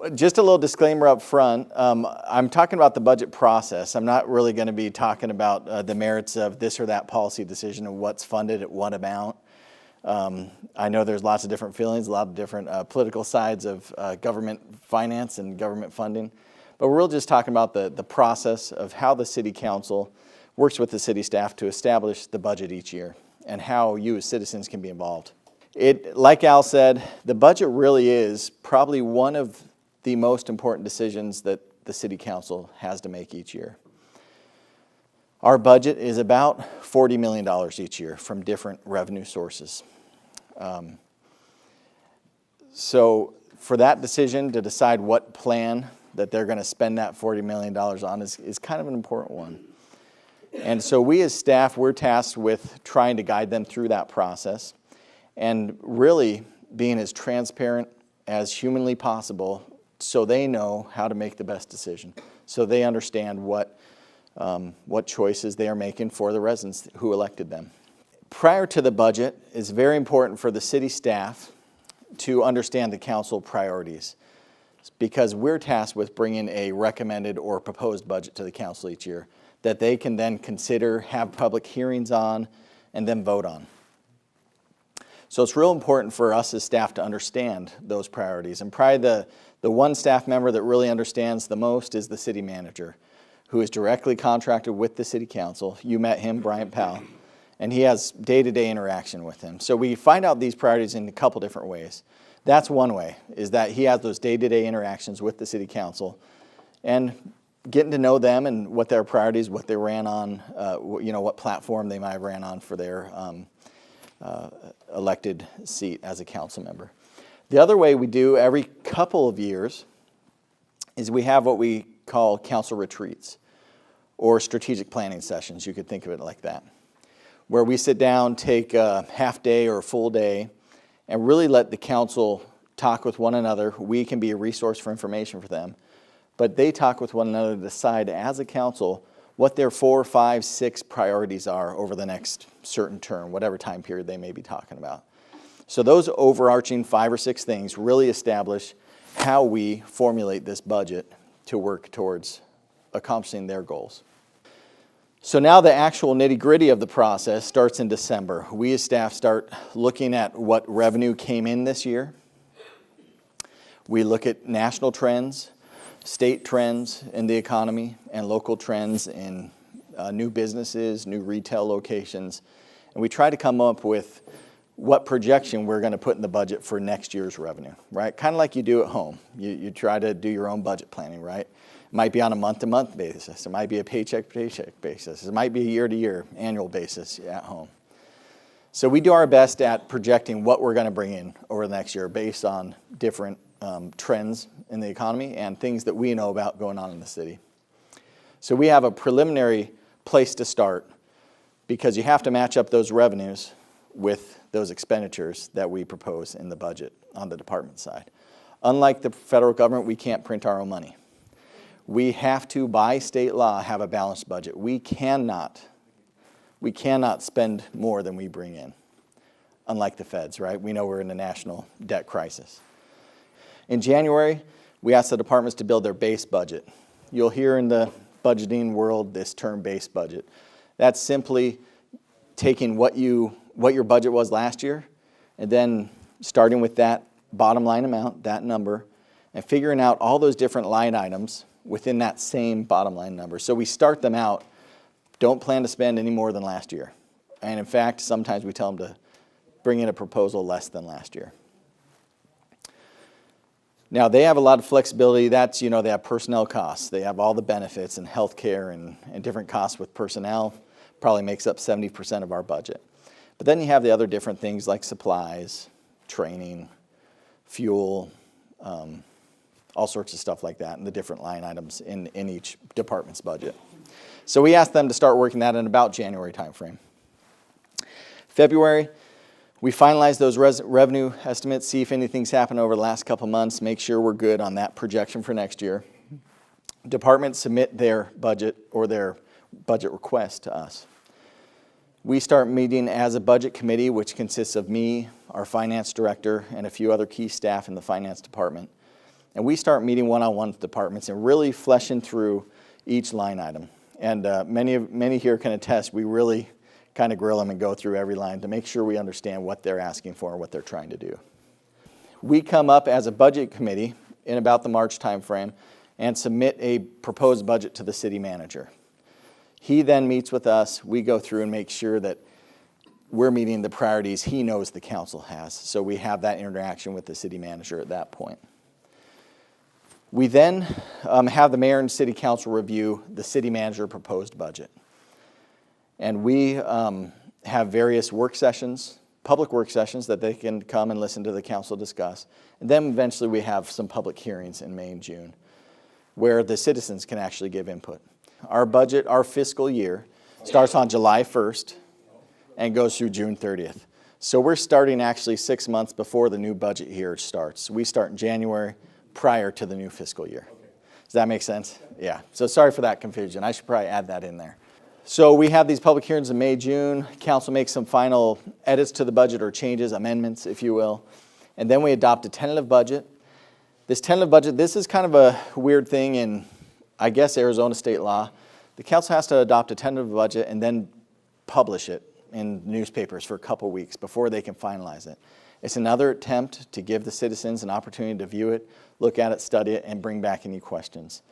So just a little disclaimer up front. I'm talking about the budget process. I'm not really going to be talking about the merits of this or that policy decision and what's funded at what amount. I know there's lots of different feelings, a lot of different political sides of government finance and government funding. But we're really just talking about the process of how the city council works with the city staff to establish the budget each year and how you as citizens can be involved. Like Al said, the budget really is probably one of the most important decisions that the city council has to make each year. Our budget is about $40 million each year from different revenue sources. So for that decision to decide what plan that they're going to spend that $40 million on is kind of an important one. And so we as staff, we're tasked with trying to guide them through that process and really being as transparent as humanly possible so they know how to make the best decision, so they understand what choices they are making for the residents who elected them. Prior to the budget, it's very important for the city staff to understand the council priorities because we're tasked with bringing a recommended or proposed budget to the council each year that they can then consider, have public hearings on, and then vote on. So it's real important for us as staff to understand those priorities. And probably the one staff member that really understands the most is the city manager, who is directly contracted with the city council. You met him, Bryant Powell, and he has day-to-day interaction with him. So we find out these priorities in a couple different ways. That's one way, is that he has those day-to-day interactions with the city council and getting to know them and what their priorities, what they ran on, what platform they might have ran on for their elected seat as a council member. The other way we do every couple of years is we have what we call council retreats or strategic planning sessions. You could think of it like that, where we sit down, take a half day or a full day, and really let the council talk with one another. We can be a resource for information for them, but they talk with one another to decide as a council what their 4, 5, 6 priorities are over the next certain term, whatever time period they may be talking about. So those overarching 5 or 6 things really establish how we formulate this budget to work towards accomplishing their goals. So now the actual nitty-gritty of the process starts in December. We as staff start looking at what revenue came in this year. We look at national trends, state trends in the economy, and local trends in new businesses, new retail locations. And we try to come up with what projection we're going to put in the budget for next year's revenue, right? Kind of like you do at home. You try to do your own budget planning, right? It might be on a month-to-month basis. It might be a paycheck-to-paycheck basis. It might be a year-to-year, annual basis at home. So we do our best at projecting what we're going to bring in over the next year based on different trends in the economy and things that we know about going on in the city. So we have a preliminary place to start because you have to match up those revenues with those expenditures that we propose in the budget on the department side. Unlike the federal government, we can't print our own money. We have to, by state law, have a balanced budget. We cannot spend more than we bring in, unlike the feds, right? We know we're in a national debt crisis. In January, we asked the departments to build their base budget. You'll hear in the budgeting world this term base budget. That's simply taking what your budget was last year and then starting with that bottom line amount, that number, and figuring out all those different line items within that same bottom line number. So we start them out, don't plan to spend any more than last year. And in fact, sometimes we tell them to bring in a proposal less than last year. Now, they have a lot of flexibility. That's, they have personnel costs. They have all the benefits and health care and different costs with personnel. Probably makes up 70% of our budget. But then you have the other different things like supplies, training, fuel, all sorts of stuff like that, and the different line items in each department's budget. So we asked them to start working that in about January timeframe. February, we finalize those revenue estimates, see if anything's happened over the last couple months, make sure we're good on that projection for next year. Departments submit their budget or their budget request to us. We start meeting as a budget committee, which consists of me, our finance director, and a few other key staff in the finance department. And we start meeting one-on-one with departments and really fleshing through each line item. And many here can attest, we really kind of grill them and go through every line to make sure we understand what they're asking for and what they're trying to do. We come up as a budget committee in about the March timeframe and submit a proposed budget to the city manager. He then meets with us. We go through and make sure that we're meeting the priorities he knows the council has. So we have that interaction with the city manager at that point. We then have the mayor and city council review the city manager proposed budget. And we have various work sessions, public work sessions that they can come and listen to the council discuss. And then eventually we have some public hearings in May and June where the citizens can actually give input. Our budget, our fiscal year, starts on July 1st and goes through June 30th. So we're starting actually 6 months before the new budget year starts. We start in January prior to the new fiscal year. Does that make sense? Yeah. So sorry for that confusion. I should probably add that in there. So we have these public hearings in May, June. Council makes some final edits to the budget or changes, amendments, if you will. And then we adopt a tentative budget. This tentative budget, this is kind of a weird thing in, I guess, Arizona state law. The council has to adopt a tentative budget and then publish it in newspapers for a couple weeks before they can finalize it. It's another attempt to give the citizens an opportunity to view it, look at it, study it, and bring back any questions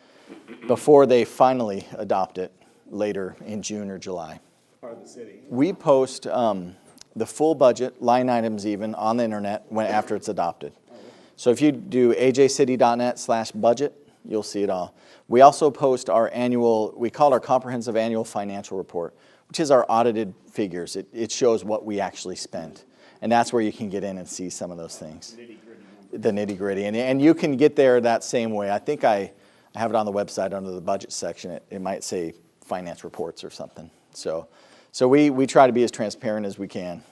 before they finally adopt it later in June or July. Part of the city. We post the full budget, line items even, on the internet after it's adopted. So if you do ajcity.net/budget, you'll see it all. We also post our annual, we call it our comprehensive annual financial report, which is our audited figures. It shows what we actually spent. And that's where you can get in and see some of those things. The nitty-gritty. And you can get there that same way. I think I have it on the website under the budget section. It might say finance reports or something. So we try to be as transparent as we can.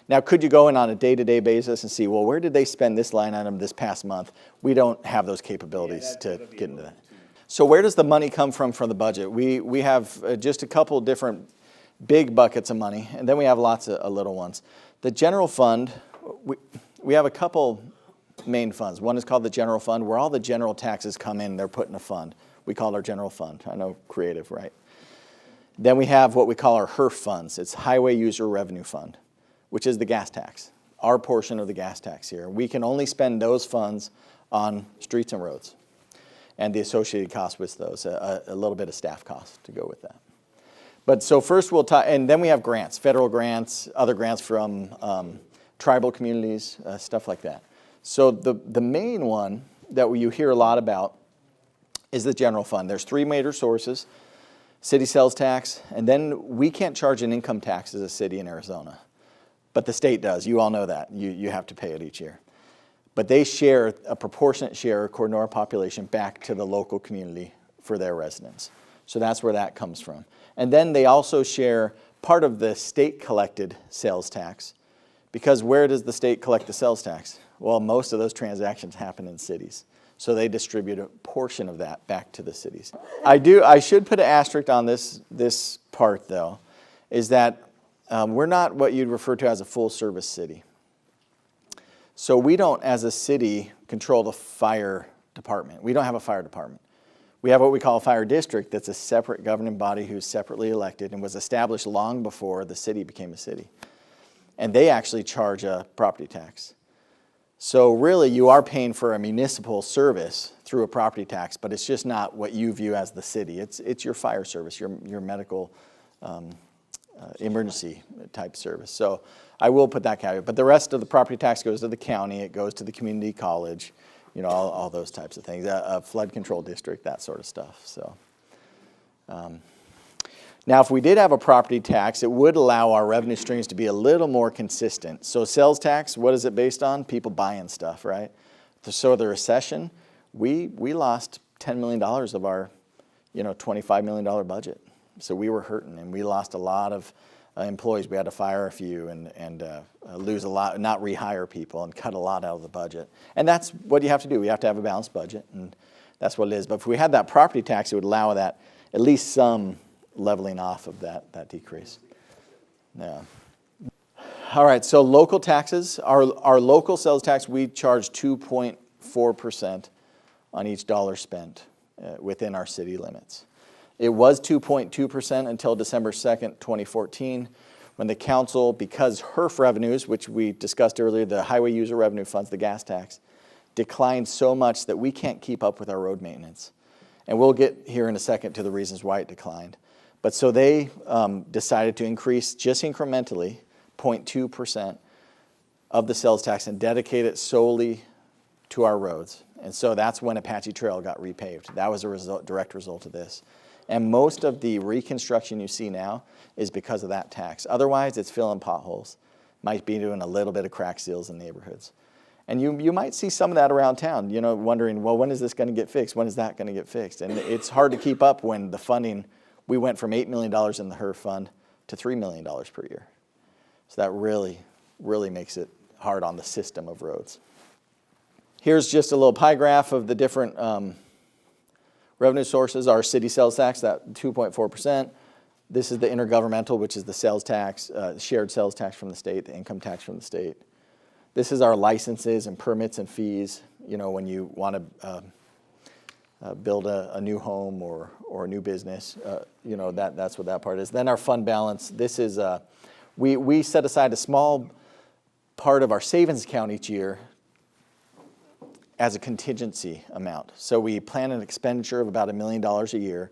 Now, could you go in on a day-to-day basis and see, well, where did they spend this line item this past month? We don't have those capabilities to get into that. So where does the money come from the budget? We have just a couple different big buckets of money, and then we have lots of little ones. The general fund, we have a couple main funds. One is called the general fund, where all the general taxes come in, they're put in a fund. We call it our general fund. I know, creative, right? Then we have what we call our HERF funds. It's Highway User Revenue Fund, which is the gas tax, our portion of the gas tax here. We can only spend those funds on streets and roads and the associated costs with those, a little bit of staff cost to go with that. But so first we'll talk, and then we have grants, federal grants, other grants from tribal communities, stuff like that. So the main one that you hear a lot about is the general fund. There's three major sources: city sales tax, and then we can't charge an income tax as a city in Arizona, but the state does. You all know that. You have to pay it each year. But they share a proportionate share, according to our population, back to the local community for their residents. So that's where that comes from. And then they also share part of the state-collected sales tax, because where does the state collect the sales tax? Well, most of those transactions happen in cities. So they distribute a portion of that back to the cities. I should put an asterisk on this part, though, is that we're not what you'd refer to as a full-service city. So we don't, as a city, control the fire department. We don't have a fire department. We have what we call a fire district that's a separate governing body who's separately elected and was established long before the city became a city. And they actually charge a property tax. So really, you are paying for a municipal service through a property tax, but it's just not what you view as the city. It's your fire service, your medical emergency type service. So I will put that caveat. But the rest of the property tax goes to the county. It goes to the community college. You know, all those types of things, a flood control district, that sort of stuff. So, now if we did have a property tax, it would allow our revenue streams to be a little more consistent. So sales tax, what is it based on? People buying stuff, right? So the recession, we lost $10 million of our, $25 million budget. So we were hurting, and we lost a lot of employees. We had to fire a few and lose a lot, not rehire people, and cut a lot out of the budget. And that's what you have to do. We have to have a balanced budget, and that's what it is. But if we had that property tax, it would allow that at least some leveling off of that decrease. Yeah. All right, so local taxes. Our local sales tax, we charge 2.4% on each dollar spent within our city limits. It was 2.2% until December 2nd, 2014, when the council, because HERF revenues, which we discussed earlier, the highway user revenue funds, the gas tax, declined so much that we can't keep up with our road maintenance. And we'll get here in a second to the reasons why it declined. But so they decided to increase just incrementally 0.2% of the sales tax and dedicate it solely to our roads. And so that's when Apache Trail got repaved. That was a direct result of this. And most of the reconstruction you see now is because of that tax. Otherwise, it's filling potholes. Might be doing a little bit of crack seals in neighborhoods. And you might see some of that around town, you know, wondering, well, when is this going to get fixed? When is that going to get fixed? And it's hard to keep up when the funding, we went from $8 million in the HERF fund to $3 million per year. So that really, really makes it hard on the system of roads. Here's just a little pie graph of the different revenue sources. Our city sales tax, that 2.4%. This is the intergovernmental, which is the sales tax, shared sales tax from the state, the income tax from the state. This is our licenses and permits and fees, you know, when you want to build a new home or a new business, you know, that's what that part is. Then our fund balance, this is, we set aside a small part of our savings account each year as a contingency amount. So we plan an expenditure of about $1 million a year,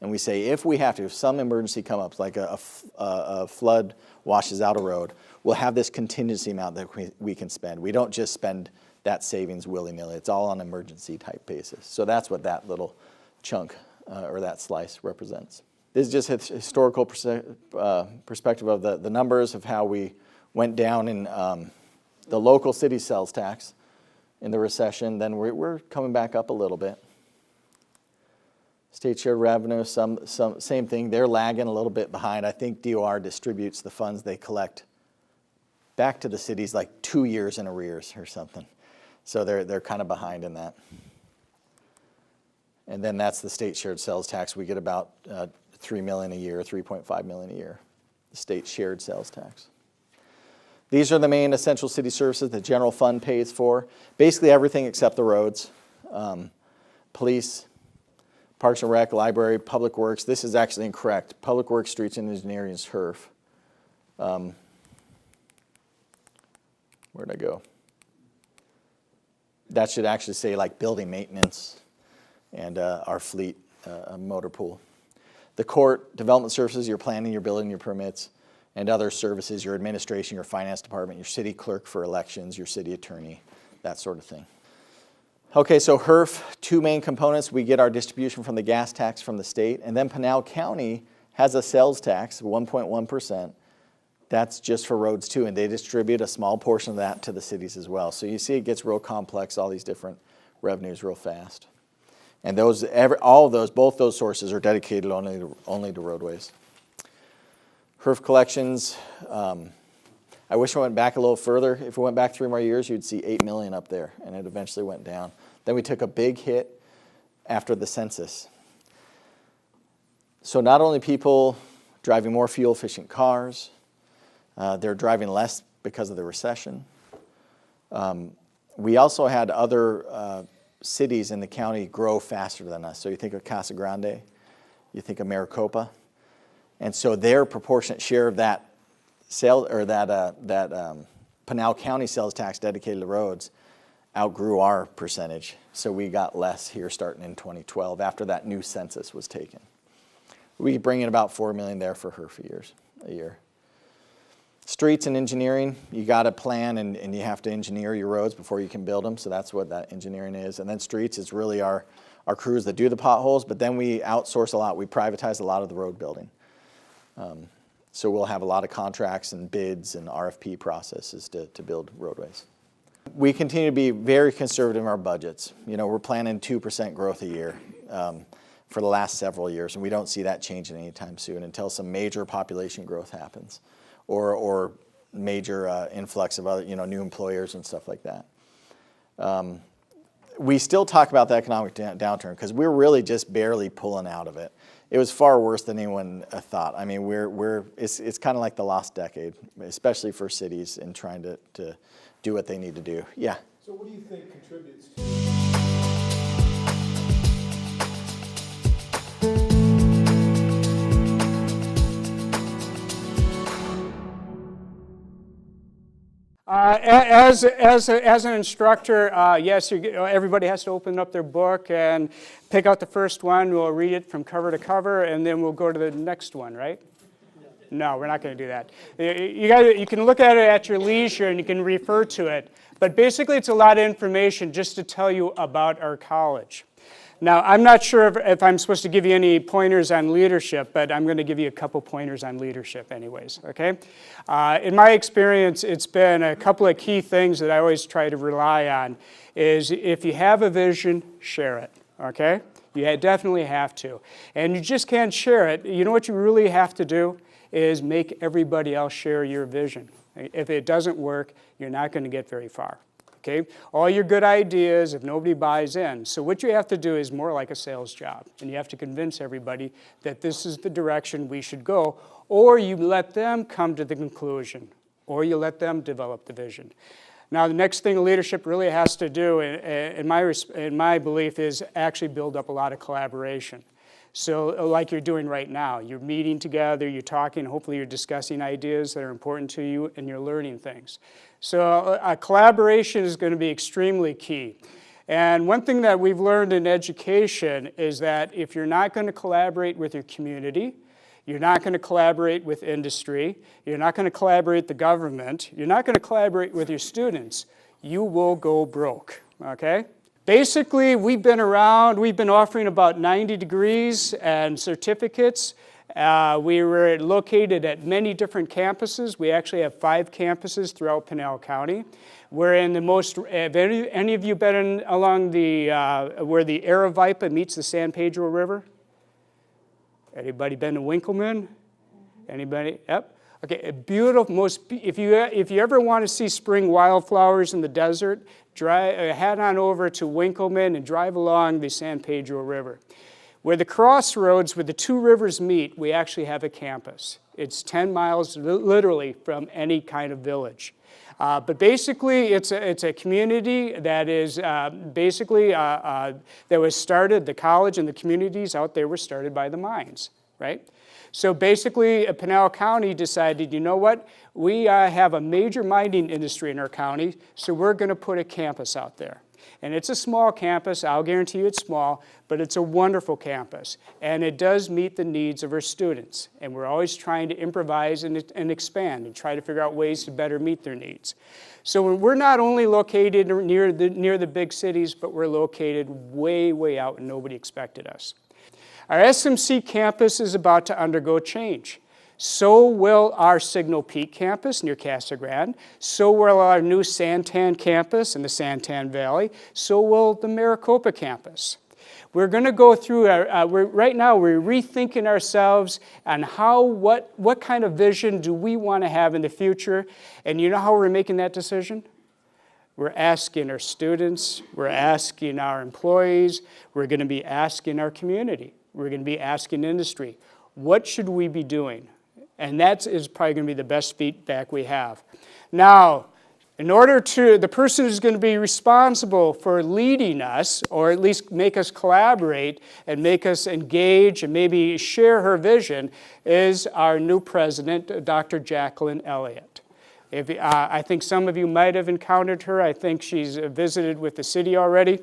and we say if we have to, if some emergency comes up, like a flood washes out a road, we'll have this contingency amount that we can spend. We don't just spend that savings willy-nilly. It's all on an emergency type basis. So that's what that little chunk or that slice represents. This is just a historical perspective of the numbers of how we went down in the local city sales tax in the recession. Then we're coming back up a little bit. State share revenue, same thing. They're lagging a little bit behind. I think DOR distributes the funds they collect back to the cities like 2 years in arrears or something. So they're kind of behind in that. And then that's the state shared sales tax. We get about $3 million a year, $3.5 million a year, the state shared sales tax. These are the main essential city services the general fund pays for. Basically everything except the roads. Police, Parks and Rec, Library, Public Works. This is actually incorrect. Public Works, Streets and Engineering is HERF. Where'd I go? That should actually say like building maintenance and our fleet motor pool. The court, development services, your planning, your building, your permits, and other services, your administration, your finance department, your city clerk for elections, your city attorney, that sort of thing. Okay, so HERF, two main components. We get our distribution from the gas tax from the state, and then Pinal County has a sales tax, 1.1%. That's just for roads too, and they distribute a small portion of that to the cities as well. So you see it gets real complex, all these different revenues real fast. And all of those, both those sources are dedicated only to roadways. HERF collections, I wish I went back a little further. If we went back 3 more years, you'd see 8 million up there, and it eventually went down. Then we took a big hit after the census. So not only people driving more fuel-efficient cars, they're driving less because of the recession. We also had other cities in the county grow faster than us. So you think of Casa Grande, you think of Maricopa, and so their proportionate share of that sale or that Pinal County sales tax dedicated to roads outgrew our percentage. So we got less here starting in 2012 after that new census was taken. We bring in about $4 million there for HERF a year. Streets and engineering, you got to plan and you have to engineer your roads before you can build them. So that's what that engineering is. And then streets is really our crews that do the potholes, but then we outsource a lot. We privatize a lot of the road building. So we'll have a lot of contracts and bids and RFP processes to build roadways. We continue to be very conservative in our budgets. You know, we're planning 2% growth a year for the last several years, and we don't see that changing anytime soon until some major population growth happens or major influx of other, new employers and stuff like that. We still talk about the economic downturn because we're really just barely pulling out of it. It was far worse than anyone thought. I mean, it's kind of like the lost decade, especially for cities in trying to do what they need to do. Yeah? So what do you think contributes to As an instructor, yes, everybody has to open up their book and pick out the first one. We'll read it from cover to cover, and then we'll go to the next one, right? No, we're not going to do that. You can look at it at your leisure, and you can refer to it. But basically, it's a lot of information just to tell you about our college. Now, I'm not sure if I'm supposed to give you any pointers on leadership, but I'm going to give you a couple pointers on leadership anyways, okay? In my experience, it's been a couple of key things that I always try to rely on is if you have a vision, share it, okay? You definitely have to. And you just can't share it. You know what you really have to do is make everybody else share your vision. If it doesn't work, you're not going to get very far. Okay? All your good ideas, if nobody buys in. So what you have to do is more like a sales job. And you have to convince everybody that this is the direction we should go. Or you let them come to the conclusion. Or you let them develop the vision. Now, the next thing leadership really has to do, in my belief, is actually build up a lot of collaboration. So like you're doing right now, you're meeting together, you're talking, hopefully you're discussing ideas that are important to you, and you're learning things. So collaboration is going to be extremely key. And one thing that we've learned in education is that if you're not going to collaborate with your community, you're not going to collaborate with industry, you're not going to collaborate with the government, you're not going to collaborate with your students, you will go broke, okay? Basically, we've been around, we've been offering about 90 degrees and certificates. We were located at many different campuses. We actually have 5 campuses throughout Pinal County. We're in the most, have any of you been along the, where the Aravipa meets the San Pedro River? Anybody been to Winkleman? Anybody? Yep. Okay, beautiful, if you ever want to see spring wildflowers in the desert, head on over to Winkleman and drive along the San Pedro River. Where the crossroads, where the 2 rivers meet, we actually have a campus. It's 10 miles literally from any kind of village. But basically, it's a community that is basically, that was started, the college and the communities out there were started by the mines, right? So basically, Pinal County decided, you know what? We have a major mining industry in our county, so we're going to put a campus out there. And it's a small campus. I'll guarantee you it's small, but it's a wonderful campus. And it does meet the needs of our students. And we're always trying to improvise and expand and try to figure out ways to better meet their needs. So we're not only located near the big cities, but we're located way, way out and nobody expected us. Our SMC campus is about to undergo change. So will our Signal Peak campus near Casa Grande. So will our new Santan campus in the Santan Valley. So will the Maricopa campus. We're going to go through, right now we're rethinking ourselves on what kind of vision do we want to have in the future. And you know how we're making that decision? We're asking our students, we're asking our employees, we're going to be asking our community. We're going to be asking industry, what should we be doing? And that is probably going to be the best feedback we have. Now, in order to, the person who's going to be responsible for leading us, or at least make us collaborate and make us engage and maybe share her vision, is our new president, Dr. Jacqueline Elliott. I think some of you might have encountered her. I think she's visited with the city already.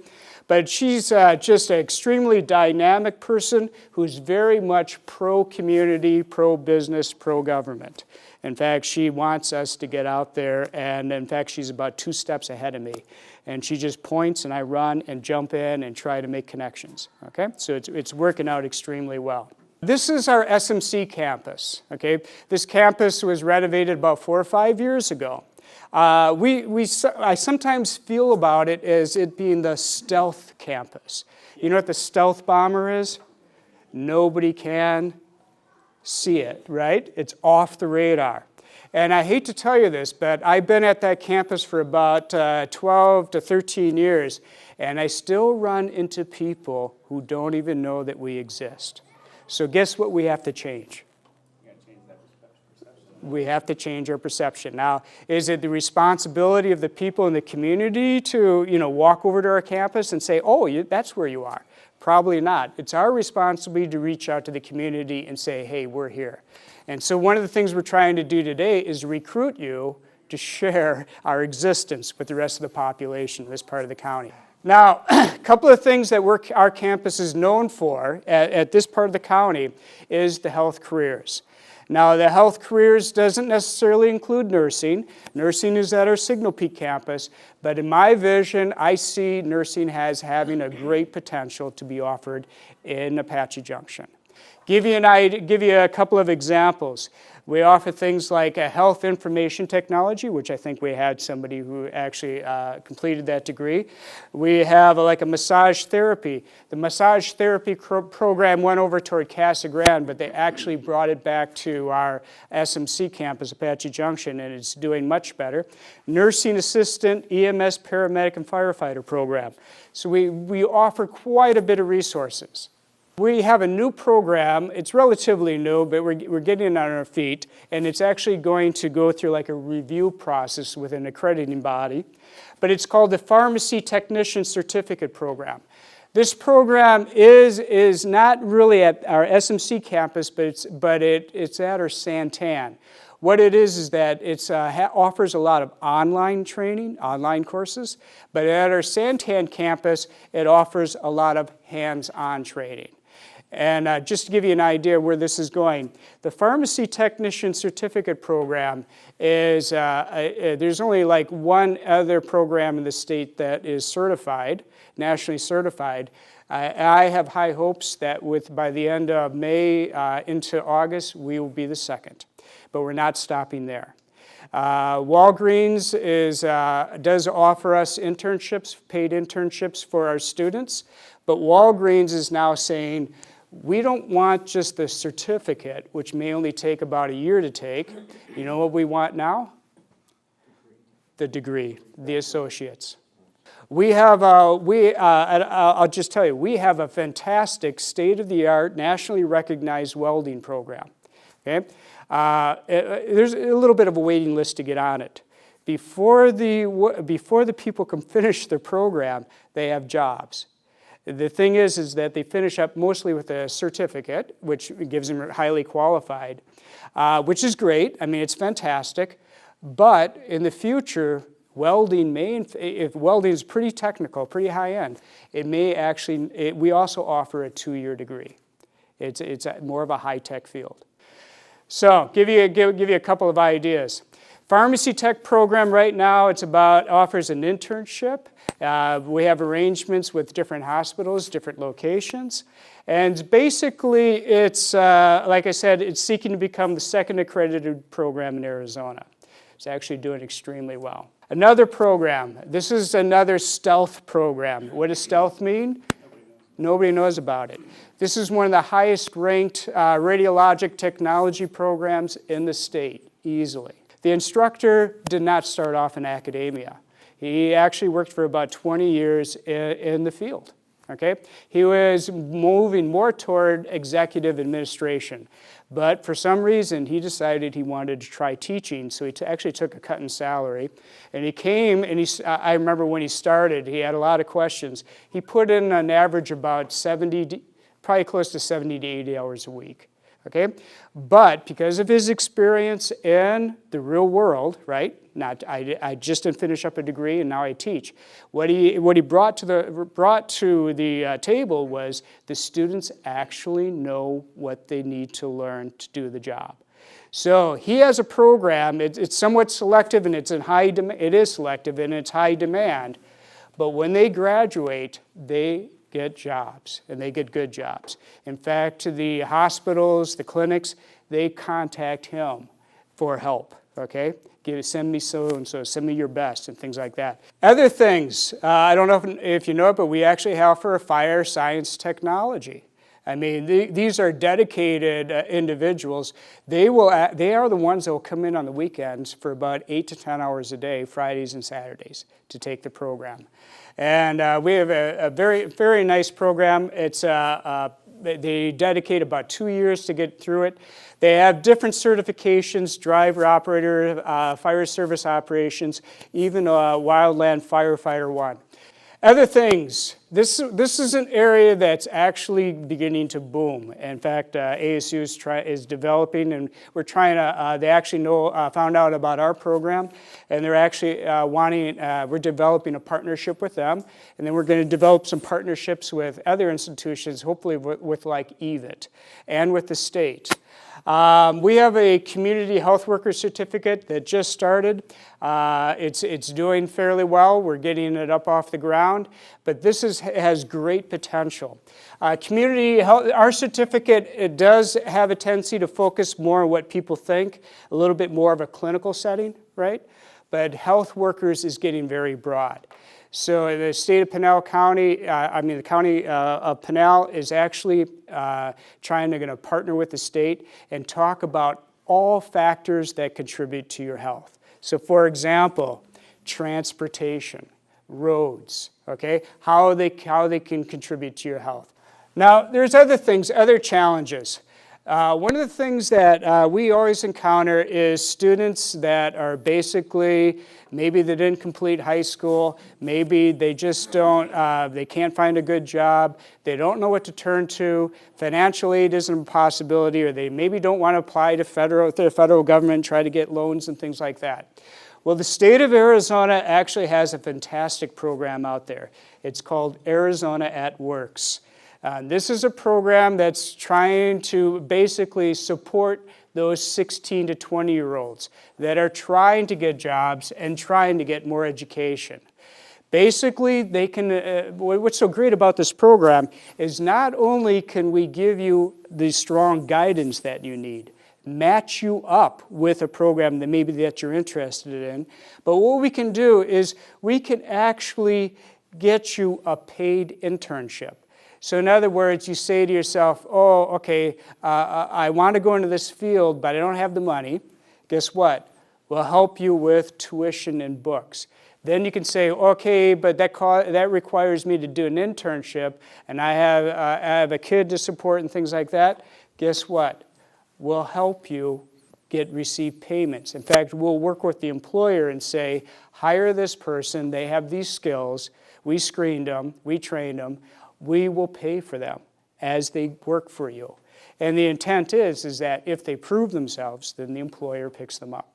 But she's just an extremely dynamic person who's very much pro-community, pro-business, pro-government. In fact, she wants us to get out there, and in fact, she's about 2 steps ahead of me. And she just points, and I run and jump in and try to make connections, okay? So it's working out extremely well. This is our SMC campus, okay? This campus was renovated about 4 or 5 years ago. I sometimes feel about it as it being the stealth campus. You know what the stealth bomber is? Nobody can see it, right? It's off the radar. And I hate to tell you this, but I've been at that campus for about 12 to 13 years, and I still run into people who don't even know that we exist. So guess what we have to change? We have to change our perception. Now, is it the responsibility of the people in the community to, walk over to our campus and say, oh, that's where you are? Probably not. It's our responsibility to reach out to the community and say, hey, we're here. And so one of the things we're trying to do today is recruit you to share our existence with the rest of the population of this part of the county. Now, a couple of things that our campus is known for at this part of the county is the health careers. Now, the health careers doesn't necessarily include nursing. Nursing is at our Signal Peak campus, but in my vision, I see nursing as having a great potential to be offered in Apache Junction. Give you a couple of examples. We offer things like a health information technology, which I think we had somebody who actually completed that degree. We have like a massage therapy. The massage therapy program went over toward Casa Grande, but they actually brought it back to our SMC campus, Apache Junction, and it's doing much better. Nursing assistant, EMS, paramedic, and firefighter program. So we offer quite a bit of resources. We have a new program. It's relatively new, but we're getting on our feet, and it's actually going to go through like a review process with an accrediting body, but it's called the Pharmacy Technician Certificate Program. This program is not really at our SMC campus, but it's at our Santan. What it is that it offers a lot of online training, online courses, but at our Santan campus, it offers a lot of hands-on training. And just to give you an idea where this is going, the Pharmacy Technician Certificate Program is, there's only like one other program in the state that is certified, nationally certified. I have high hopes that by the end of May into August, we will be the second. But we're not stopping there. Walgreens does offer us internships, paid internships for our students, but Walgreens is now saying, we don't want just the certificate, which may only take about a year to take. You know what we want now? The degree, the associates. I'll just tell you, we have a fantastic state-of-the-art, nationally recognized welding program. Okay? There's a little bit of a waiting list to get on it. Before the people can finish their program, they have jobs. The thing is that they finish up mostly with a certificate, which gives them highly qualified, which is great. I mean, it's fantastic. But in the future, welding if welding is pretty technical, pretty high-end, it may actually, we also offer a 2-year degree. It's more of a high-tech field. So, give you a couple of ideas. Pharmacy Tech program right now, offers an internship. We have arrangements with different hospitals, different locations. And basically, it's, like I said, it's seeking to become the second accredited program in Arizona. It's actually doing extremely well. Another program, this is another stealth program. What does stealth mean? Nobody knows about it. This is one of the highest ranked radiologic technology programs in the state, easily. The instructor did not start off in academia. He actually worked for about 20 years in the field. Okay? He was moving more toward executive administration. But for some reason, he decided he wanted to try teaching, so he actually took a cut in salary. And he came, and I remember when he started, he had a lot of questions. He put in an average about probably close to 70 to 80 hours a week. Okay? But because of his experience in the real world, right? I just didn't finish up a degree and now I teach. What he brought to the table was the students actually know what they need to learn to do the job. So he has a program. It's somewhat selective and it is selective and it's high demand. But when they graduate, they get jobs, and they get good jobs. In fact, the hospitals, the clinics, they contact him for help, okay? Send me so-and-so, send me your best, and things like that. Other things, I don't know if you know it, but we actually offer fire science technology. I mean, these are dedicated individuals. They are the ones that will come in on the weekends for about 8 to 10 hours a day, Fridays and Saturdays, to take the program. And we have a very, very nice program. They dedicate about 2 years to get through it. They have different certifications, driver, operator, fire service operations, even Wildland Firefighter 1. Other things, this is an area that's actually beginning to boom. In fact, ASU is developing, and we're trying to, they actually found out about our program, and they're actually we're developing a partnership with them, and then we're going to develop some partnerships with other institutions, hopefully with like EVIT, and with the state. We have a community health worker certificate that just started. It's doing fairly well. We're getting it up off the ground, but this has great potential. Community health, our certificate, it does have a tendency to focus more on what people think, a little bit more of a clinical setting, right? But health workers is getting very broad. So the state of Pinal County, the county of Pinal is actually trying to partner with the state and talk about all factors that contribute to your health. So for example, transportation, roads, okay, how they can contribute to your health. Now there's other things, other challenges. One of the things that we always encounter is students that are basically, maybe they didn't complete high school, maybe they just don't, they can't find a good job, they don't know what to turn to, financial aid isn't a possibility, or they maybe don't want to apply to the federal government, try to get loans and things like that. Well, the state of Arizona actually has a fantastic program out there. It's called Arizona at Works. This is a program that's trying to basically support those 16 to 20-year-olds that are trying to get jobs and trying to get more education. Basically, they can, what's so great about this program is not only can we give you the strong guidance that you need, match you up with a program that you're interested in, but what we can do is we can actually get you a paid internship. So in other words, you say to yourself, oh, okay, I want to go into this field, but I don't have the money. Guess what? We'll help you with tuition and books. Then you can say, okay, but that requires me to do an internship, and I have a kid to support and things like that. Guess what? We'll help you receive payments. In fact, we'll work with the employer and say, hire this person, they have these skills, we screened them, we trained them, we will pay for them as they work for you. And the intent is that if they prove themselves, then the employer picks them up.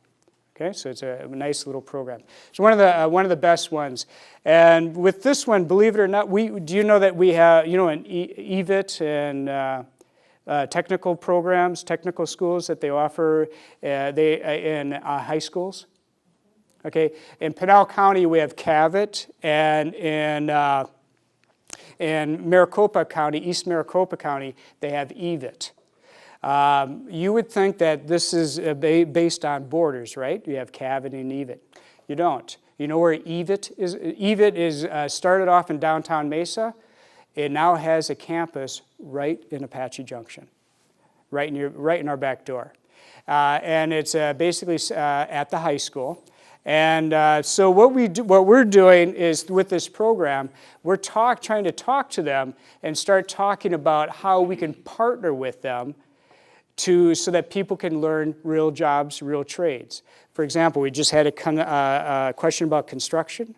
Okay, so it's a nice little program. It's one of the best ones. And with this one, believe it or not, do you know that we have, in EVIT and technical programs, technical schools that they offer in high schools? Okay, in Pinal County we have CAVIT, and in Maricopa County, East Maricopa County, they have EVIT. You would think that this is based on borders, right? You have CAVIT and EVIT. You don't. You know where EVIT is? EVIT is started off in downtown Mesa. It now has a campus right in Apache Junction, right in our back door. And it's basically at the high school. And so what we're doing is, with this program, we're trying to talk to them and start talking about how we can partner with them so that people can learn real jobs, real trades. For example, we just had a question about construction.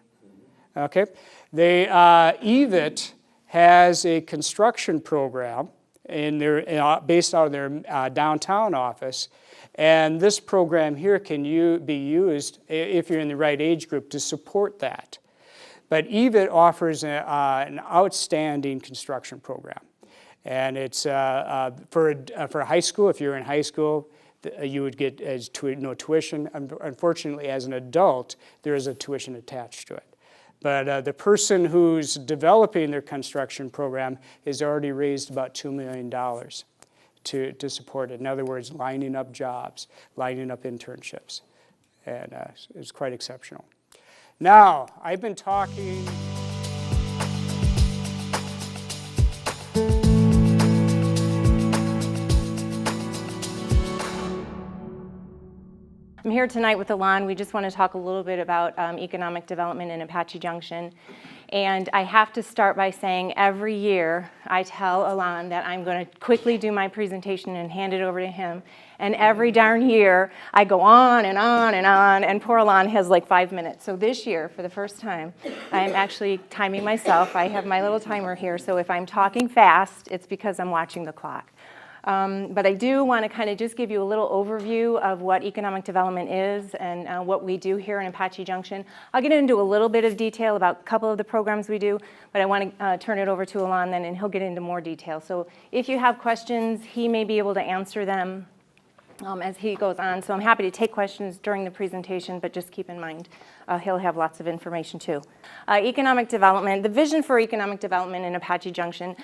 Okay, EVIT has a construction program based out of their downtown office. And this program here can be used, if you're in the right age group, to support that. But EVIT offers an outstanding construction program. And it's for high school. If you're in high school, you would get no tuition. Unfortunately, as an adult, there is a tuition attached to it. But the person who's developing their construction program has already raised about $2 million. To support it. In other words, lining up jobs, lining up internships. And it's quite exceptional. Now, I've been talking... I'm here tonight with Alon. We just want to talk a little bit about economic development in Apache Junction. And I have to start by saying every year I tell Alon that I'm going to quickly do my presentation and hand it over to him. And every darn year I go on and on and on, and poor Alon has like 5 minutes. So this year, for the first time, I'm actually timing myself. I have my little timer here, so if I'm talking fast, it's because I'm watching the clock. But I do want to kind of just give you a little overview of what economic development is and what we do here in Apache Junction. I'll get into a little bit of detail about a couple of the programs we do, but I want to turn it over to Alon then, and he'll get into more detail. So if you have questions, he may be able to answer them as he goes on. So I'm happy to take questions during the presentation, but just keep in mind he'll have lots of information too. Economic development, the vision for economic development in Apache Junction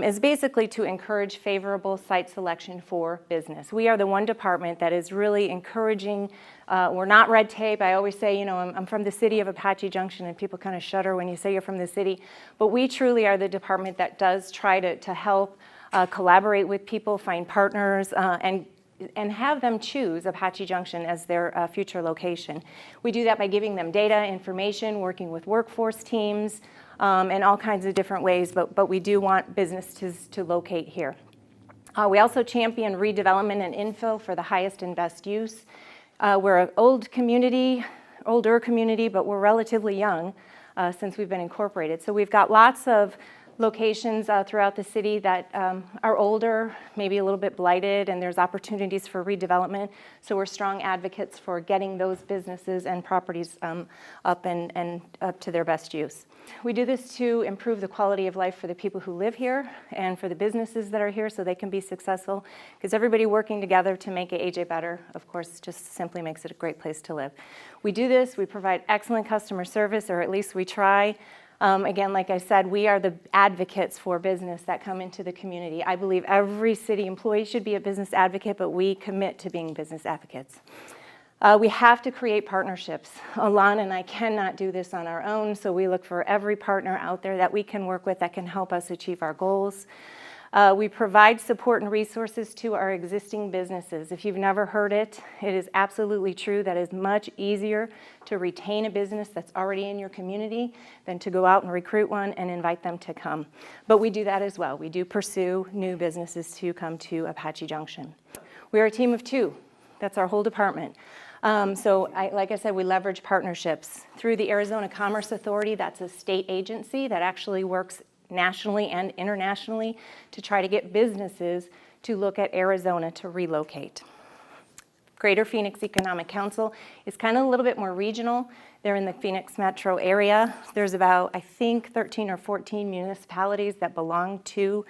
is basically to encourage favorable site selection for business. We are the one department that is really encouraging. We're not red tape. I always say, you know, I'm from the city of Apache Junction, and people kind of shudder when you say you're from the city. But we truly are the department that does try to help collaborate with people, find partners, and have them choose Apache Junction as their future location. We do that by giving them data, information, working with workforce teams, and all kinds of different ways, but we do want businesses to locate here. We also champion redevelopment and infill for the highest and best use. We're an older community, but we're relatively young since we've been incorporated. So we've got lots of locations throughout the city that are older, maybe a little bit blighted, and there's opportunities for redevelopment. So we're strong advocates for getting those businesses and properties up and up to their best use. We do this to improve the quality of life for the people who live here and for the businesses that are here so they can be successful, because everybody working together to make AJ better, of course, just simply makes it a great place to live. We do this, we provide excellent customer service, or at least we try. Again, like I said, we are the advocates for business that come into the community. I believe every city employee should be a business advocate, but we commit to being business advocates. We have to create partnerships. Alon and I cannot do this on our own, so we look for every partner out there that we can work with that can help us achieve our goals. We provide support and resources to our existing businesses. If you've never heard it, it is absolutely true that it's much easier to retain a business that's already in your community than to go out and recruit one and invite them to come. But we do that as well. We do pursue new businesses to come to Apache Junction. We are a team of 2. That's our whole department. Like I said, we leverage partnerships. Through the Arizona Commerce Authority, that's a state agency that actually works nationally and internationally to try to get businesses to look at Arizona to relocate. Greater Phoenix Economic Council is kind of a little bit more regional. They're in the Phoenix metro area. There's about, I think, 13 or 14 municipalities that belong to,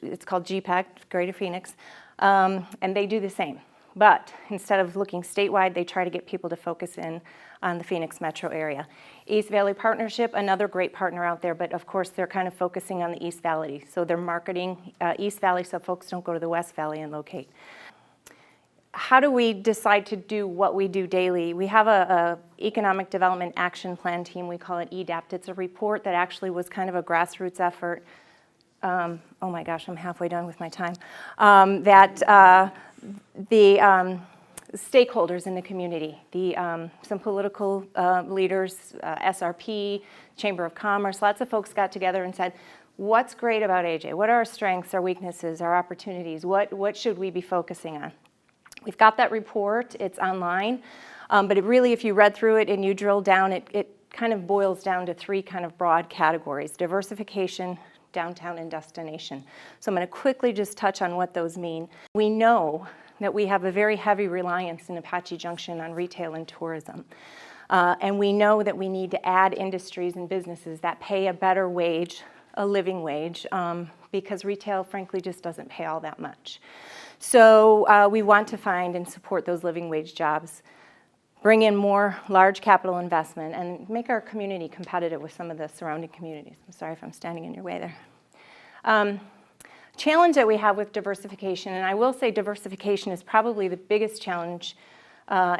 it's called GPAC, Greater Phoenix, and they do the same. But instead of looking statewide, they try to get people to focus in on the Phoenix metro area. East Valley Partnership, another great partner out there, but of course they're kind of focusing on the East Valley. So they're marketing East Valley so folks don't go to the West Valley and locate. How do we decide to do what we do daily? We have a Economic Development Action Plan team, we call it EDAPT. It's a report that actually was kind of a grassroots effort. Oh my gosh, I'm halfway done with my time. The stakeholders in the community, some political leaders, SRP, Chamber of Commerce, lots of folks got together and said, what's great about AJ? What are our strengths, our weaknesses, our opportunities? What should we be focusing on? We've got that report, it's online, but it really, if you read through it and you drill down, it kind of boils down to 3 kind of broad categories: diversification, downtown, and destination. So I'm going to quickly just touch on what those mean. We know that we have a very heavy reliance in Apache Junction on retail and tourism. And we know that we need to add industries and businesses that pay a better wage, a living wage, because retail, frankly, just doesn't pay all that much. So we want to find and support those living wage jobs, bring in more large capital investment, and make our community competitive with some of the surrounding communities. I'm sorry if I'm standing in your way there. Challenge that we have with diversification, and I will say diversification is probably the biggest challenge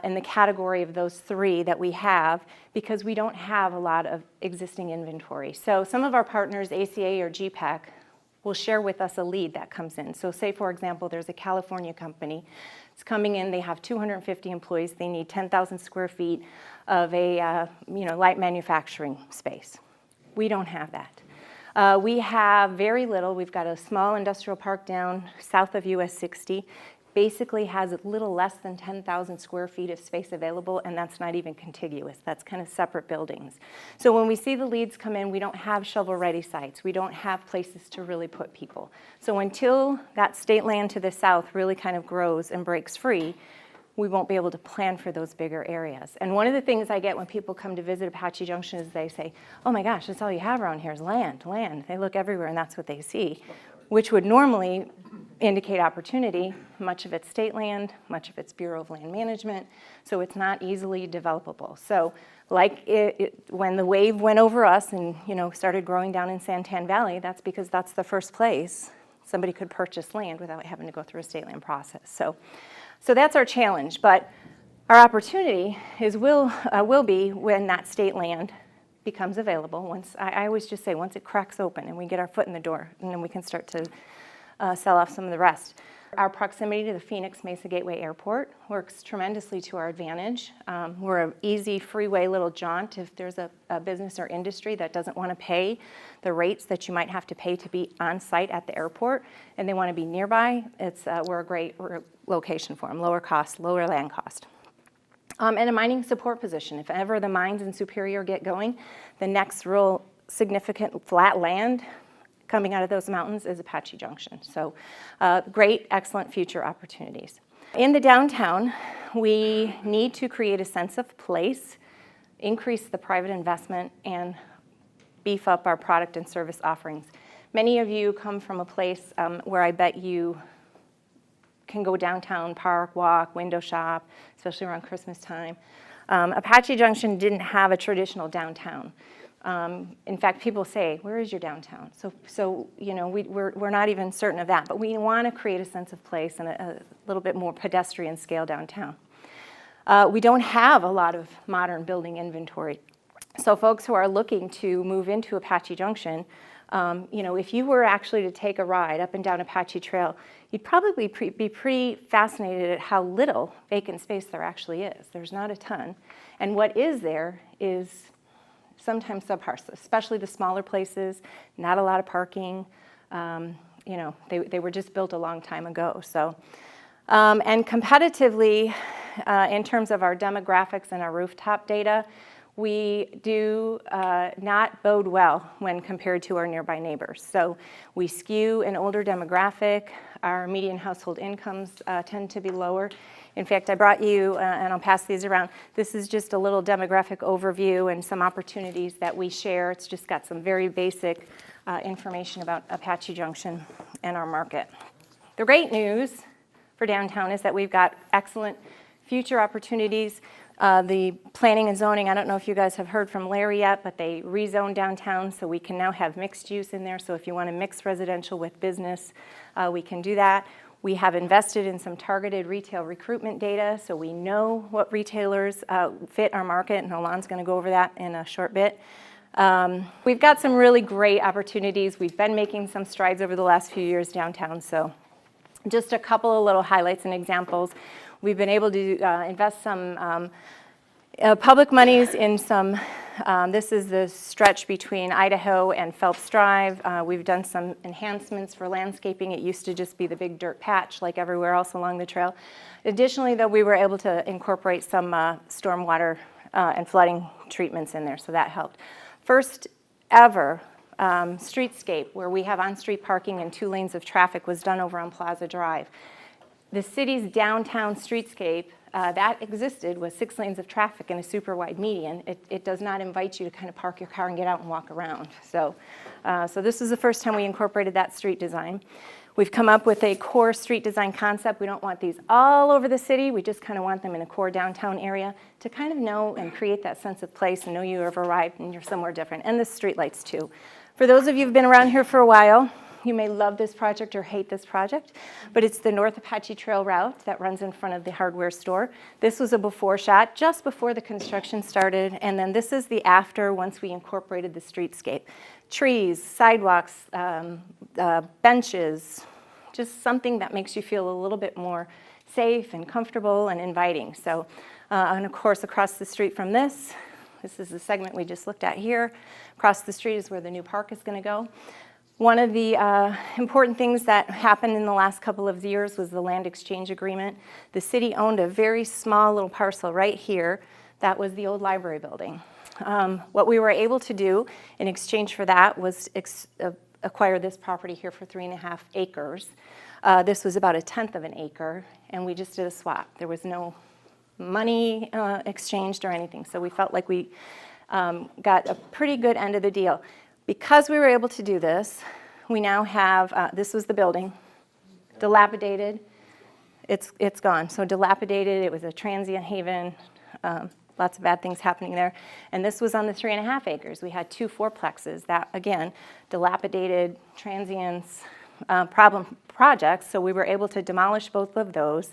in the category of those 3 that we have, because we don't have a lot of existing inventory. So some of our partners, ACA or GPAC, will share with us a lead that comes in. So say, for example, there's a California company. It's coming in, they have 250 employees, they need 10,000 square feet of a light manufacturing space. We don't have that. We have very little. We've got a small industrial park down south of US 60. Basically has a little less than 10,000 square feet of space available, and that's not even contiguous. That's kind of separate buildings. So when we see the leads come in, we don't have shovel-ready sites. We don't have places to really put people. So until that state land to the south really kind of grows and breaks free, we won't be able to plan for those bigger areas. And one of the things I get when people come to visit Apache Junction is they say, oh my gosh, that's all you have around here is land, land. They look everywhere and that's what they see, which would normally indicate opportunity. Much of it's state land, much of it's Bureau of Land Management, so it's not easily developable. So like when the wave went over us and started growing down in Santan Valley, that's because that's the first place somebody could purchase land without having to go through a state land process. So that's our challenge, but our opportunity will be when that state land becomes available. I always just say, once it cracks open and we get our foot in the door, and then we can start to sell off some of the rest. Our proximity to the Phoenix Mesa Gateway Airport works tremendously to our advantage. We're an easy freeway little jaunt if there's a business or industry that doesn't want to pay the rates that you might have to pay to be on site at the airport and they want to be nearby. We're a great location for them, lower cost, lower land cost. And a mining support position. If ever the mines in Superior get going, the next real significant flat land coming out of those mountains is Apache Junction. So great, excellent future opportunities. In the downtown, we need to create a sense of place, increase the private investment, and beef up our product and service offerings. Many of you come from a place where I bet you can go downtown, park, walk, window shop, especially around Christmas time. Apache Junction didn't have a traditional downtown. In fact, people say, where is your downtown? So we're not even certain of that, but we want to create a sense of place and a little bit more pedestrian scale downtown. We don't have a lot of modern building inventory. So folks who are looking to move into Apache Junction, if you were actually to take a ride up and down Apache Trail, you'd probably be pretty fascinated at how little vacant space there actually is. There's not a ton. And what is there is sometimes subpar, especially the smaller places, not a lot of parking. They were just built a long time ago. So, and competitively, in terms of our demographics and our rooftop data, we do not bode well when compared to our nearby neighbors. So we skew an older demographic. Our median household incomes tend to be lower. In fact, I brought you, and I'll pass these around, this is just a little demographic overview and some opportunities that we share. It's just got some very basic information about Apache Junction and our market. The great news for downtown is that we've got excellent future opportunities. The planning and zoning, I don't know if you guys have heard from Larry yet, but they rezoned downtown, so we can now have mixed use in there. So if you want to mix residential with business, we can do that. We have invested in some targeted retail recruitment data, so we know what retailers fit our market, and Alon's going to go over that in a short bit. We've got some really great opportunities. We've been making some strides over the last few years downtown, so just a couple of little highlights and examples. We've been able to invest some public monies in some, this is the stretch between Idaho and Phelps Drive. We've done some enhancements for landscaping. It used to just be the big dirt patch like everywhere else along the trail. Additionally, though, we were able to incorporate some stormwater and flooding treatments in there, so that helped. First ever streetscape where we have on-street parking and 2 lanes of traffic was done over on Plaza Drive. The city's downtown streetscape that existed was 6 lanes of traffic and a super wide median. It does not invite you to kind of park your car and get out and walk around. So this is the first time we incorporated that street design. We've come up with a core street design concept. We don't want these all over the city. We just kind of want them in a core downtown area to kind of know and create that sense of place and know you have arrived and you're somewhere different. And the street lights too. For those of you who've been around here for a while, you may love this project or hate this project, but it's the North Apache Trail route that runs in front of the hardware store. This was a before shot, just before the construction started, and then this is the after once we incorporated the streetscape. Trees, sidewalks, benches, just something that makes you feel a little bit more safe and comfortable and inviting. So, and of course, across the street from this This is the segment we just looked at here. Across the street is where the new park is going to go. One of the important things that happened in the last couple of years was the land exchange agreement. The city owned a very small little parcel right here. That was the old library building. What we were able to do in exchange for that was acquire this property here for 3.5 acres. This was about 1/10 of an acre, and we just did a swap. There was no money exchanged or anything, so we felt like we got a pretty good end of the deal. Because we were able to do this, we now have, this was the building, dilapidated, it's gone. So dilapidated, it was a transient haven, lots of bad things happening there. And this was on the 3.5 acres. We had 2 fourplexes that, again, dilapidated, transients, problem projects, so we were able to demolish both of those.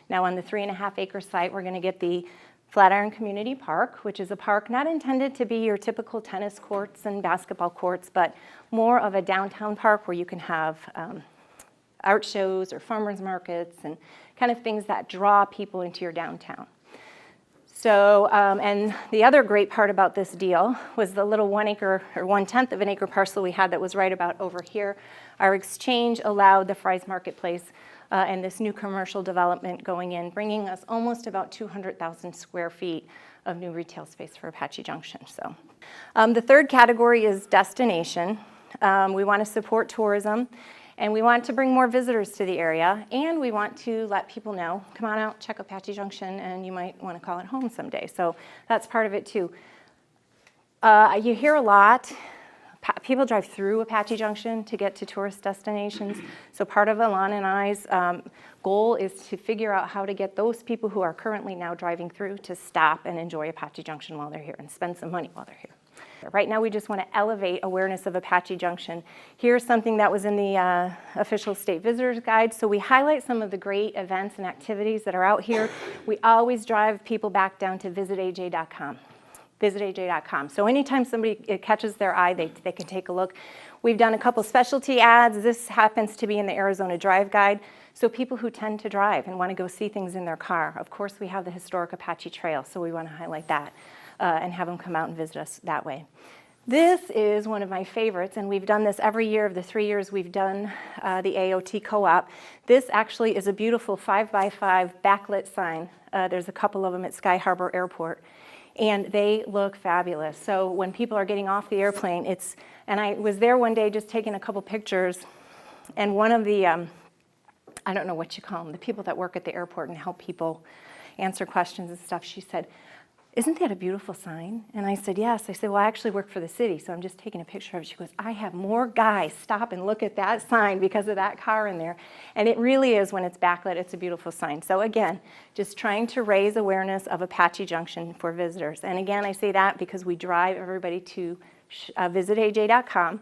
Now on the 3.5 acre site, we're gonna get the Flatiron Community Park, which is a park not intended to be your typical tennis courts and basketball courts, but more of a downtown park where you can have art shows or farmers markets and kind of things that draw people into your downtown. So, and the other great part about this deal was the little 1 acre or 1/10 of an acre parcel we had that was right about over here. Our exchange allowed the Fry's Marketplace and this new commercial development going in, bringing us almost about 200,000 square feet of new retail space for Apache Junction. So, the third category is destination. We want to support tourism, and we want to bring more visitors to the area, and we want to let people know, come on out, check Apache Junction, and you might want to call it home someday. So that's part of it too. You hear a lot. People drive through Apache Junction to get to tourist destinations. So part of Alana and I's goal is to figure out how to get those people who are currently now driving through to stop and enjoy Apache Junction while they're here and spend some money while they're here. Right now we just want to elevate awareness of Apache Junction. Here's something that was in the official state visitors guide. So we highlight some of the great events and activities that are out here. We always drive people back down to visitaj.com. visitaj.com. So anytime somebody catches their eye, they can take a look. We've done a couple specialty ads. This happens to be in the Arizona Drive Guide. So people who tend to drive and want to go see things in their car. Of course, we have the historic Apache Trail, so we want to highlight that and have them come out and visit us that way. This is one of my favorites, and we've done this every year of the 3 years we've done the AOT co-op. This actually is a beautiful 5x5 backlit sign. There's a couple of them at Sky Harbor Airport. And they look fabulous. So when people are getting off the airplane, and I was there one day just taking a couple pictures, and one of the, I don't know what you call them, the people that work at the airport and help people answer questions and stuff, she said, "Isn't that a beautiful sign?" And I said, "Yes." I said, "Well, I actually work for the city, so I'm just taking a picture of it." She goes, "I have more guys stop and look at that sign because of that car in there." And it really is, when it's backlit, it's a beautiful sign. So again, just trying to raise awareness of Apache Junction for visitors. And again, I say that because we drive everybody to visitaj.com.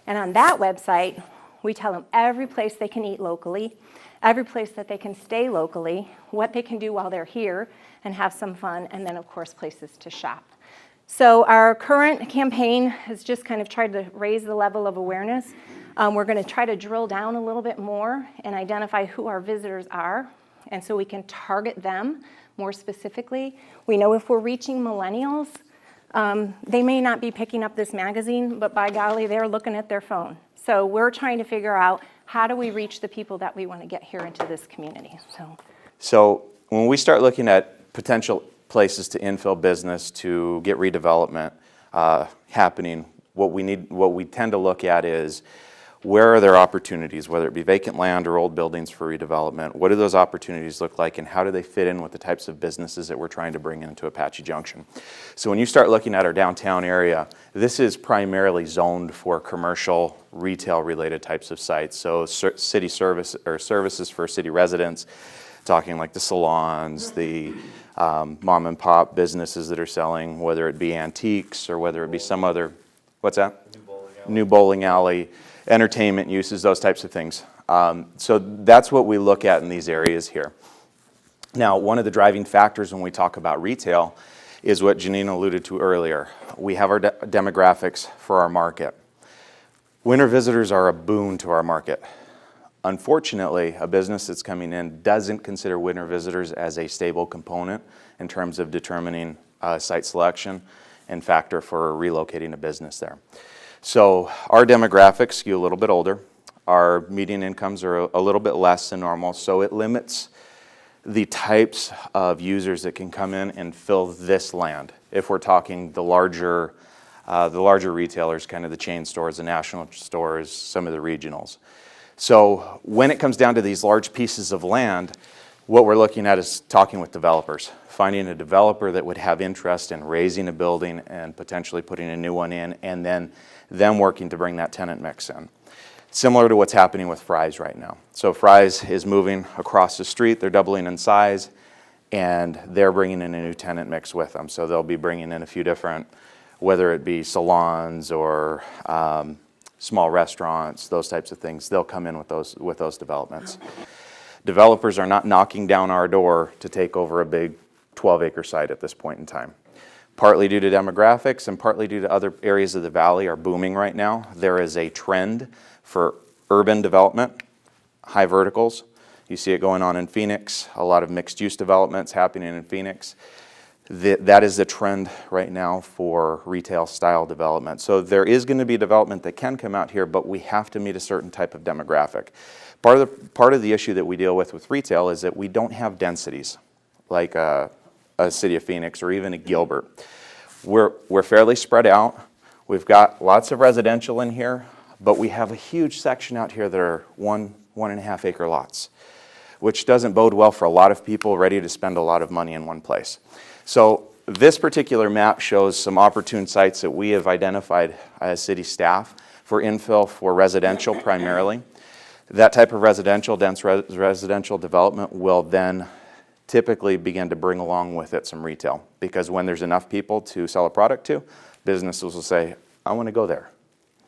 And on that website, we tell them every place they can eat locally, every place that they can stay locally, what they can do while they're here and have some fun, and then of course places to shop. So our current campaign has just kind of tried to raise the level of awareness. We're going to try to drill down a little bit more and identify who our visitors are, and so we can target them more specifically. We know if we're reaching millennials, they may not be picking up this magazine, but by golly, they're looking at their phone. So we're trying to figure out, how do we reach the people that we want to get here into this community? So when we start looking at potential places to infill business, to get redevelopment happening, what we tend to look at is, where are there opportunities, whether it be vacant land or old buildings for redevelopment? What do those opportunities look like, and how do they fit in with the types of businesses that we're trying to bring into Apache Junction? So when you start looking at our downtown area, this is primarily zoned for commercial, retail-related types of sites. So city service or services for city residents, talking like the salons, the mom and pop businesses that are selling, whether it be antiques or whether it be some other, what's that? New bowling alley, entertainment uses, those types of things. So that's what we look at in these areas here. Now, one of the driving factors when we talk about retail is what Janine alluded to earlier. We have our demographics for our market. Winter visitors are a boon to our market. Unfortunately, a business that's coming in doesn't consider winter visitors as a stable component in terms of determining site selection and factor for relocating a business there. So our demographics skew a little bit older. Our median incomes are a little bit less than normal, so it limits the types of users that can come in and fill this land. If we're talking the larger retailers, kind of the chain stores, the national stores, some of the regionals. So when it comes down to these large pieces of land, what we're looking at is talking with developers, finding a developer that would have interest in raising a building and potentially putting a new one in, and then them working to bring that tenant mix in. Similar to what's happening with Fry's right now. So Fry's is moving across the street, they're doubling in size, and they're bringing in a new tenant mix with them. So they'll be bringing in a few different, whether it be salons or small restaurants, those types of things, they'll come in with those developments. Developers are not knocking down our door to take over a big 12-acre site at this point in time. Partly due to demographics and partly due to other areas of the valley are booming right now. There is a trend for urban development, high verticals. You see it going on in Phoenix, a lot of mixed-use developments happening in Phoenix. That is the trend right now for retail-style development. So there is going to be development that can come out here, but we have to meet a certain type of demographic. Part of the issue that we deal with retail is that we don't have densities like a city of Phoenix or even a Gilbert. We're fairly spread out. We've got lots of residential in here, but we have a huge section out here that are 1.5 acre lots, which doesn't bode well for a lot of people ready to spend a lot of money in one place. So this particular map shows some opportune sites that we have identified as city staff for infill for residential primarily. That type of residential, dense residential development will then typically begin to bring along with it some retail, because when there's enough people to sell a product to, businesses will say, I want to go there.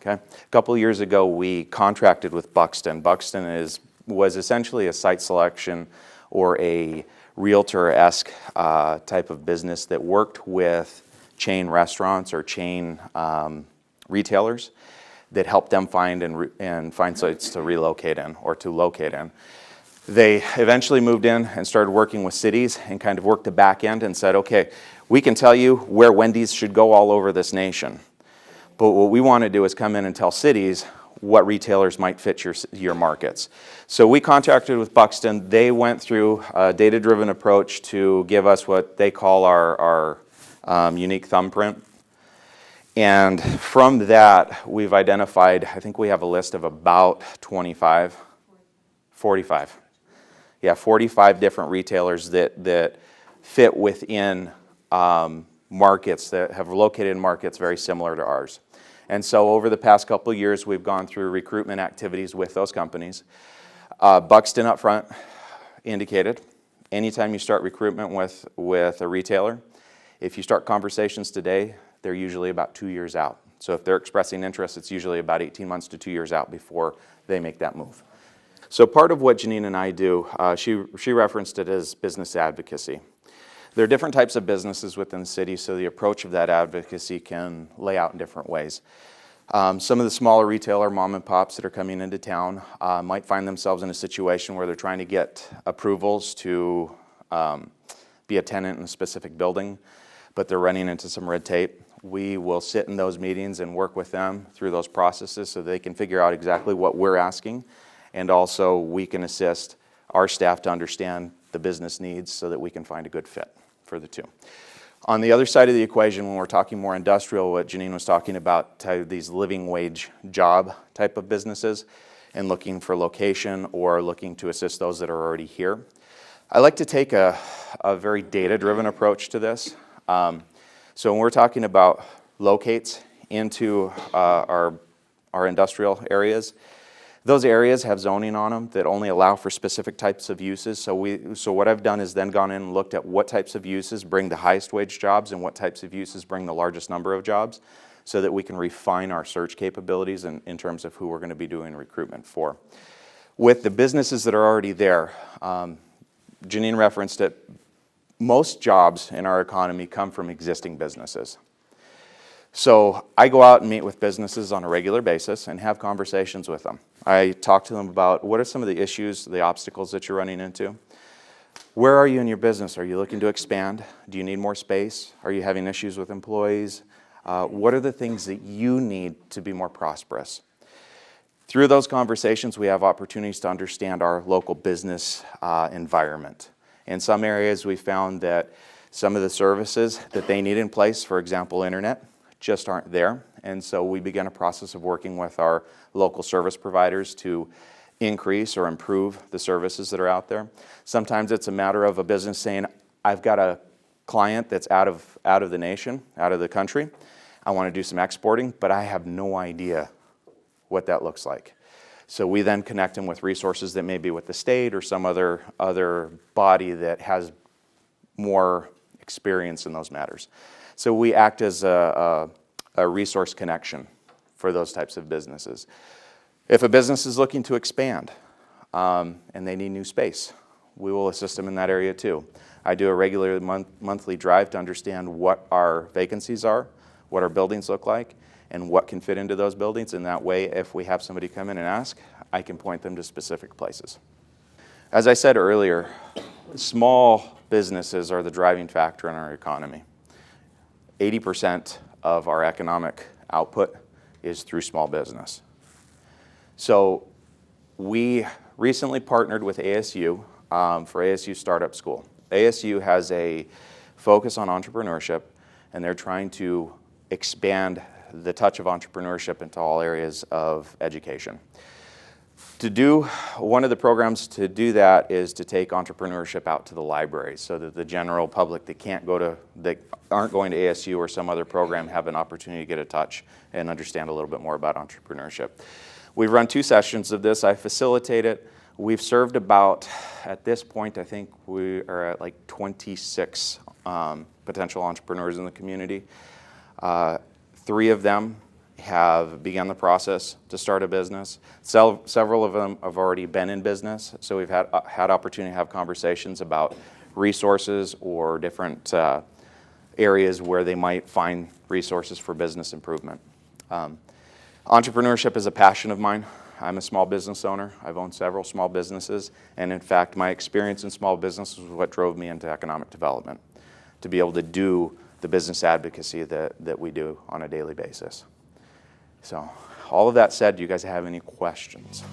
Okay? A couple of years ago, we contracted with Buxton. Buxton was essentially a site selection or a realtor-esque type of business that worked with chain restaurants or chain retailers that helped them find sites to relocate in or to locate in. They eventually moved in and started working with cities and kind of worked the back end and said, okay, we can tell you where Wendy's should go all over this nation. But what we want to do is come in and tell cities what retailers might fit your markets. So we contracted with Buxton. They went through a data-driven approach to give us what they call our unique thumbprint. And from that, we've identified, I think we have a list of about 45. Yeah, 45 different retailers that fit within markets that have located in markets very similar to ours. And so over the past couple of years, we've gone through recruitment activities with those companies. Buxton up front indicated, anytime you start recruitment with a retailer, if you start conversations today, they're usually about 2 years out. So if they're expressing interest, it's usually about 18 months to 2 years out before they make that move. So part of what Janine and I do, she referenced it as business advocacy. There are different types of businesses within the city, so the approach of that advocacy can lay out in different ways. Some of the smaller retailer mom and pops that are coming into town might find themselves in a situation where they're trying to get approvals to be a tenant in a specific building, but they're running into some red tape. We will sit in those meetings and work with them through those processes so they can figure out exactly what we're asking, and also we can assist our staff to understand the business needs so that we can find a good fit for the two. On the other side of the equation, when we're talking more industrial, what Janine was talking about, these living wage job type of businesses and looking for location or looking to assist those that are already here. I like to take a very data-driven approach to this. So when we're talking about locates into our industrial areas, those areas have zoning on them that only allow for specific types of uses. So what I've done is then gone in and looked at what types of uses bring the highest wage jobs and what types of uses bring the largest number of jobs so that we can refine our search capabilities in terms of who we're going to be doing recruitment for. With the businesses that are already there, Janine referenced it, most jobs in our economy come from existing businesses. So I go out and meet with businesses on a regular basis and have conversations with them. I talk to them about what are some of the issues, the obstacles that you're running into. Where are you in your business? Are you looking to expand? Do you need more space? Are you having issues with employees? What are the things that you need to be more prosperous? Through those conversations, we have opportunities to understand our local business environment. In some areas, we found that some of the services that they need in place, for example, internet, just aren't there. And so we began a process of working with our local service providers to increase or improve the services that are out there. Sometimes it's a matter of a business saying, I've got a client that's out of the nation, out of the country. I want to do some exporting, but I have no idea what that looks like. So we then connect them with resources that may be with the state or some other body that has more experience in those matters. So we act as a resource connection for those types of businesses. If a business is looking to expand and they need new space, we will assist them in that area too. I do a regular monthly drive to understand what our vacancies are, what our buildings look like, and what can fit into those buildings. And that way, if we have somebody come in and ask, I can point them to specific places. As I said earlier, small businesses are the driving factor in our economy. 80% of our economic output is through small business. So we recently partnered with ASU for ASU Startup School. ASU has a focus on entrepreneurship, and they're trying to expand the touch of entrepreneurship into all areas of education. One of the programs to do that is to take entrepreneurship out to the libraries so that the general public that aren't going to ASU or some other program have an opportunity to get a touch and understand a little bit more about entrepreneurship. We've run 2 sessions of this. I facilitate it. We've served about, at this point, I think we are at like 26 potential entrepreneurs in the community. 3 of them have begun the process to start a business. Several of them have already been in business, so we've had opportunity to have conversations about resources or different areas where they might find resources for business improvement. Entrepreneurship is a passion of mine. I'm a small business owner. I've owned several small businesses, and in fact, my experience in small business was what drove me into economic development, to be able to do the business advocacy that we do on a daily basis. So, all of that said, do you guys have any questions?